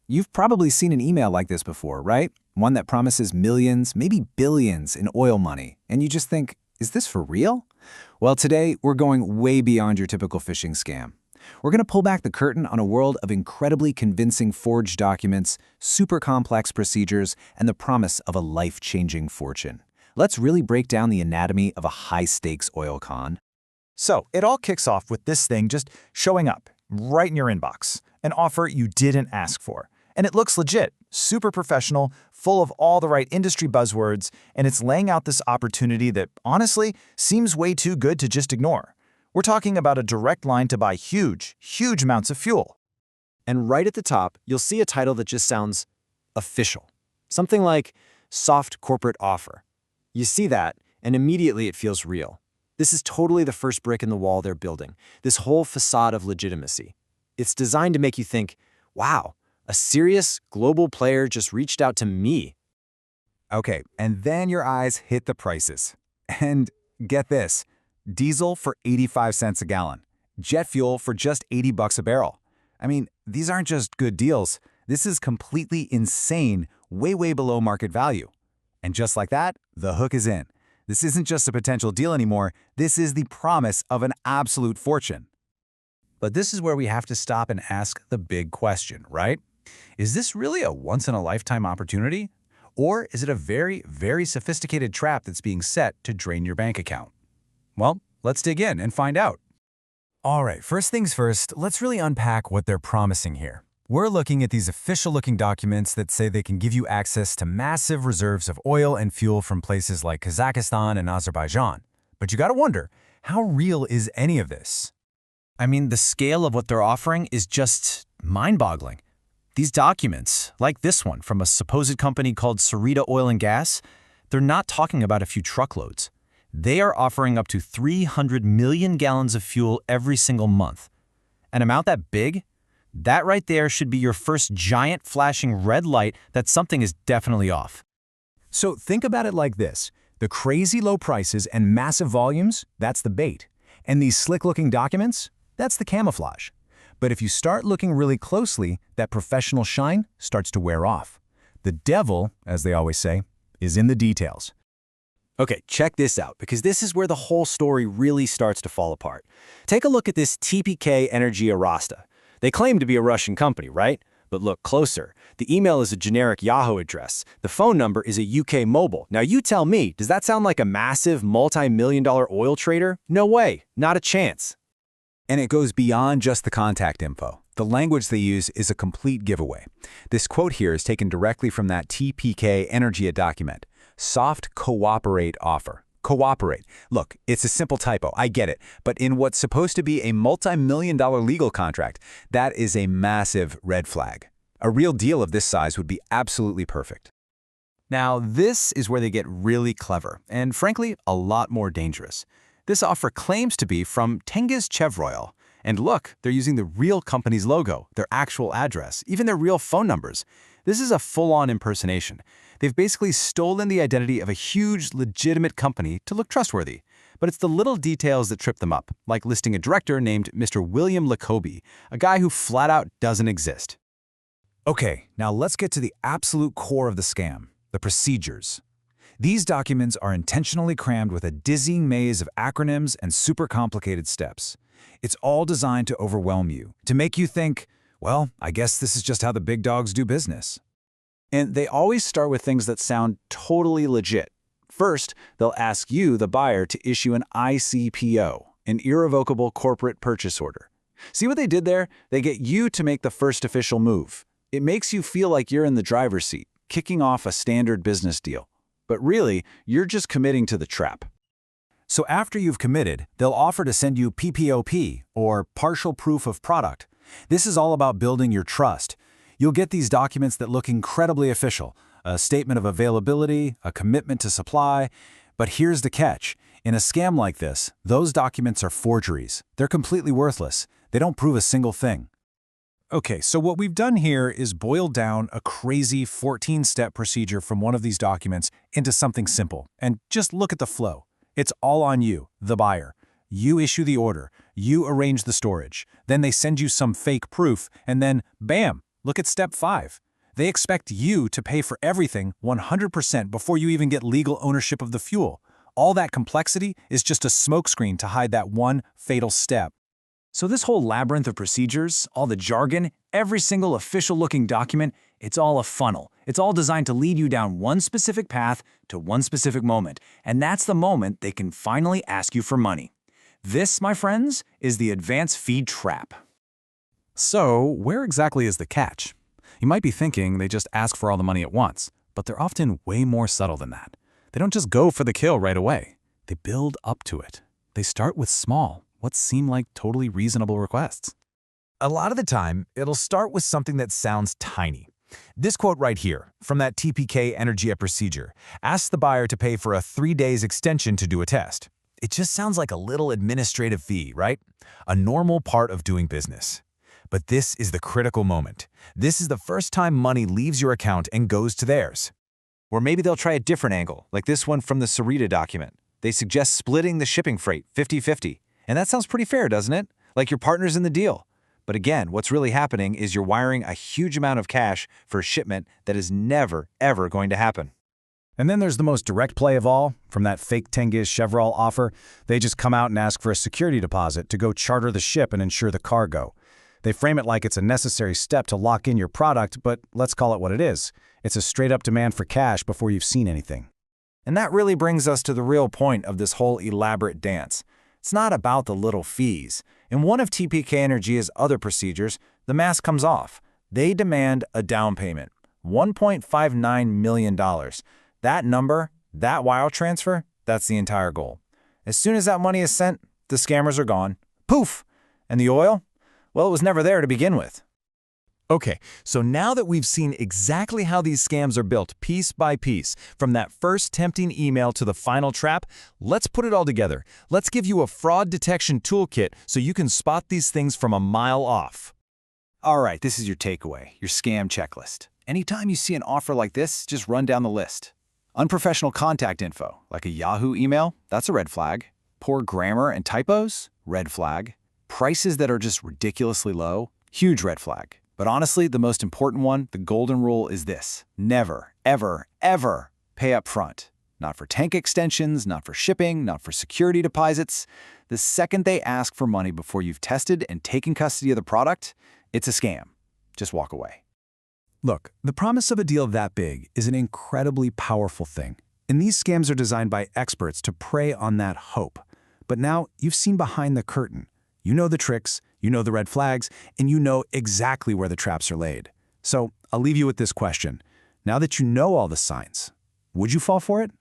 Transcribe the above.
You've probably seen an email like this before, right? One that promises millions, maybe billions in oil money. And you just think, is this for real? Well, today we're going way beyond your typical phishing scam. We're going to pull back the curtain on a world of incredibly convincing forged documents, super complex procedures, and the promise of a life-changing fortune. Let's really break down the anatomy of a high-stakes oil con. So it all kicks off with this thing just showing up right in your inbox, an offer you didn't ask for. And it looks legit, super professional, full of all the right industry buzzwords, and it's laying out this opportunity that, honestly, seems way too good to just ignore. We're talking about a direct line to buy huge amounts of fuel. And right at the top, you'll see a title that just sounds official. Something like soft corporate offer. You see that, and immediately it feels real. This is totally the first brick in the wall they're building, this whole facade of legitimacy. It's designed to make you think, wow, a serious global player just reached out to me. Okay, and then your eyes hit the prices. And get this, diesel for 85 cents a gallon, jet fuel for just $80 a barrel. I mean, these aren't just good deals. This is completely insane, way below market value. And just like that, the hook is in. This isn't just a potential deal anymore, this is the promise of an absolute fortune. But this is where we have to stop and ask the big question, right? Is this really a once-in-a-lifetime opportunity? Or is it a very sophisticated trap that's being set to drain your bank account? Well, let's dig in and find out. All right, first things first, let's really unpack what they're promising here. We're looking at these official-looking documents that say they can give you access to massive reserves of oil and fuel from places like Kazakhstan and Azerbaijan. But you gotta wonder, how real is any of this? I mean, the scale of what they're offering is just mind-boggling. These documents, like this one from a supposed company called Sarita Oil and Gas, they're not talking about a few truckloads. They are offering up to 300 million gallons of fuel every single month. An amount that big? That right there should be your first giant flashing red light that something is definitely off. So think about it like this. The crazy low prices and massive volumes, that's the bait. And these slick-looking documents, that's the camouflage. But if you start looking really closely, that professional shine starts to wear off. The devil, as they always say, is in the details. Okay, check this out, because this is where the whole story really starts to fall apart. Take a look at this TPK Energia Rasta. They claim to be a Russian company, right? But look closer. The email is a generic Yahoo address. The phone number is a UK mobile. Now you tell me, does that sound like a massive multi-million-dollar oil trader? No way, not a chance. And it goes beyond just the contact info. The language they use is a complete giveaway. This quote here is taken directly from that TPK Energia document. Soft cooperate offer. Cooperate. Look, it's a simple typo, I get it, but in what's supposed to be a multi-million-dollar legal contract, that is a massive red flag. A real deal of this size would be absolutely perfect. Now, this is where they get really clever, and frankly, a lot more dangerous. This offer claims to be from Tengiz Chevroil. And look, they're using the real company's logo, their actual address, even their real phone numbers. This is a full-on impersonation. They've basically stolen the identity of a huge, legitimate company to look trustworthy. But it's the little details that trip them up, like listing a director named Mr. William Lacobe, a guy who flat out doesn't exist. Okay, now let's get to the absolute core of the scam, the procedures. These documents are intentionally crammed with a dizzying maze of acronyms and super complicated steps. It's all designed to overwhelm you, to make you think, well, I guess this is just how the big dogs do business. And they always start with things that sound totally legit. First, they'll ask you, the buyer, to issue an ICPO, an irrevocable corporate purchase order. See what they did there? They get you to make the first official move. It makes you feel like you're in the driver's seat, kicking off a standard business deal. But really, you're just committing to the trap. So after you've committed, they'll offer to send you PPOP, or partial proof of product. This is all about building your trust. You'll get these documents that look incredibly official, a statement of availability, a commitment to supply. But here's the catch. In a scam like this, those documents are forgeries. They're completely worthless. They don't prove a single thing. Okay, so what we've done here is boiled down a crazy 14-step procedure from one of these documents into something simple. And just look at the flow. It's all on you, the buyer. You issue the order, you arrange the storage, then they send you some fake proof, and then, bam, Look at step 5. They expect you to pay for everything 100% before you even get legal ownership of the fuel. All that complexity is just a smokescreen to hide that one fatal step. So this whole labyrinth of procedures, all the jargon, every single official-looking document, it's all a funnel. It's all designed to lead you down one specific path to one specific moment. And that's the moment they can finally ask you for money. This, my friends, is the advance fee trap. So, where exactly is the catch? You might be thinking they just ask for all the money at once, but they're often way more subtle than that. They don't just go for the kill right away. They build up to it. They start with small, what seem like totally reasonable requests. A lot of the time, it'll start with something that sounds tiny. This quote right here, from that TPK Energia procedure, asks the buyer to pay for a 3 days extension to do a test. It just sounds like a little administrative fee, right? A normal part of doing business. But this is the critical moment. This is the first time money leaves your account and goes to theirs. Or maybe they'll try a different angle, like this one from the Sarita document. They suggest splitting the shipping freight 50-50. And that sounds pretty fair, doesn't it? Like your partner's in the deal. But again, what's really happening is you're wiring a huge amount of cash for a shipment that is never, ever going to happen. And then there's the most direct play of all, from that fake Tengiz Chevrolet offer. They just come out and ask for a security deposit to go charter the ship and insure the cargo. They frame it like it's a necessary step to lock in your product, but let's call it what it is. It's a straight-up demand for cash before you've seen anything. And that really brings us to the real point of this whole elaborate dance. It's not about the little fees. In one of TPK Energia's other procedures, the mask comes off. They demand a down payment, $1.59 million. That number, that wire transfer, that's the entire goal. As soon as that money is sent, the scammers are gone. Poof! And the oil? Well, it was never there to begin with. Okay, so now that we've seen exactly how these scams are built piece by piece, from that first tempting email to the final trap, let's put it all together. Let's give you a fraud detection toolkit so you can spot these things from a mile off. All right, this is your takeaway, your scam checklist. Anytime you see an offer like this, just run down the list. Unprofessional contact info, like a Yahoo email, that's a red flag. Poor grammar and typos, red flag. Prices that are just ridiculously low, huge red flag. But honestly, the most important one, the golden rule, is this. Never, ever, ever pay up front. Not for tank extensions, not for shipping, not for security deposits. The second they ask for money before you've tested and taken custody of the product, it's a scam. Just walk away. Look, the promise of a deal that big is an incredibly powerful thing. And these scams are designed by experts to prey on that hope. But now you've seen behind the curtain. You know the tricks, you know the red flags, and you know exactly where the traps are laid. So I'll leave you with this question. Now that you know all the signs, would you fall for it?